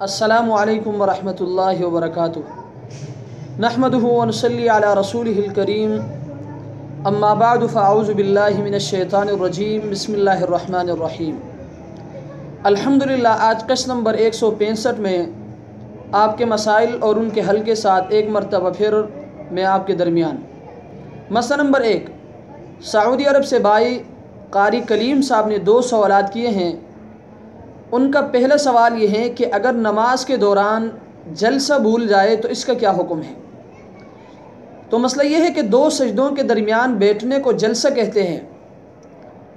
अस्सलामु अलैकुम वरहमतुल्लाहि वबरकातुहू नहमदुहु व नुसल्ली अला रसूलिहिल करीम अम्मा बअदु फ़अऊज़ु बिल्लाहि मिनश शैतानिर रजीम बिस्मिल्लाहिर रहमानिर रहीम। अल्हम्दुलिल्लाह, आज कश नंबर 165 में आपके मसाइल और उनके हल के साथ एक मरतबा फिर मैं आपके दरमियान। मसला नंबर 1, सऊदी अरब से भाई कारी कलीम साहब ने 2 सवालात किए हैं। उनका पहला सवाल ये है कि अगर नमाज के दौरान जलसा भूल जाए तो इसका क्या हुक्म है। तो मसला ये है कि 2 सजदों के दरमियान बैठने को जलसा कहते हैं।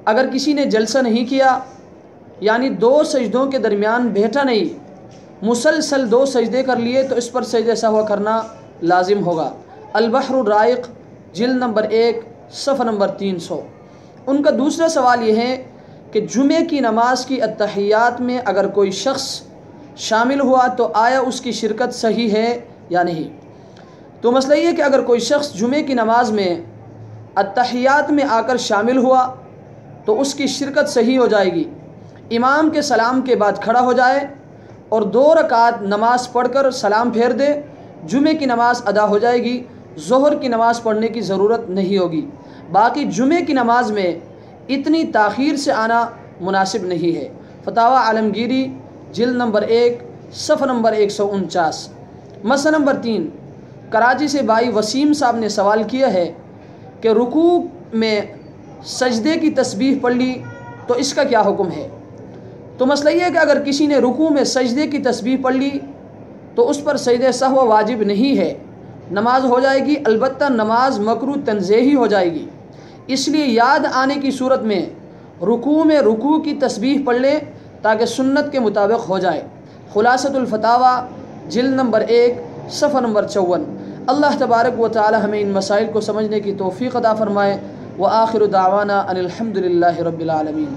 अगर किसी ने जलसा नहीं किया, यानी 2 सजदों के दरमियान बैठा नहीं, मुसलसल 2 सजदे कर लिए, तो इस पर सजदे सहवा करना लाजिम होगा। अल-बहरुर राइक़ जिल्द नंबर 1 सफ़ा नंबर 300। उनका दूसरा सवाल ये है कि जुमे की नमाज की अत्तहियात में अगर कोई शख्स शामिल हुआ तो आया उसकी शिरकत सही है या नहीं। तो मसला ये है कि अगर कोई शख्स जुमे की नमाज में अत्तहियात में आकर शामिल हुआ तो उसकी शिरकत सही हो जाएगी। इमाम के सलाम के बाद खड़ा हो जाए और 2 रकात नमाज पढ़कर सलाम फेर दे, जुमे की नमाज अदा हो जाएगी। ज़ोहर की नमाज पढ़ने की ज़रूरत नहीं होगी। बाकी जुमे की नमाज में इतनी ताख़ीर से आना मुनासिब नहीं है। फतावा आलमगीरी जिल्द नंबर 1 सफ़ा नंबर 149। मसला नंबर 3, कराची से भाई वसीम साहब ने सवाल किया है कि रुकू में सजदे की तस्बीह पढ़ ली तो इसका क्या हुक्म है। तो मसला ये है कि अगर किसी ने रुकू में सजदे की तस्बीह पढ़ ली तो उस पर सजदे सहवा वाजिब नहीं है, नमाज हो जाएगी। अलबत्ता नमाज मकरूह तंज़ीही हो जाएगी। इसलिए याद आने की सूरत में रुकू की तस्बीह पढ़ ले ताकि सुन्नत के मुताबिक हो जाए। खुलासतुल फतावा जिल्द नंबर 1 सफ़ा नंबर 54। अल्लाह तबारक व तआला हमें इन मसाइल को समझने की तौफ़ीक़ अता फ़रमाए। व आखिरु दावाना अनिल हम्दुलिल्लाहि रब्बिल आलमीन।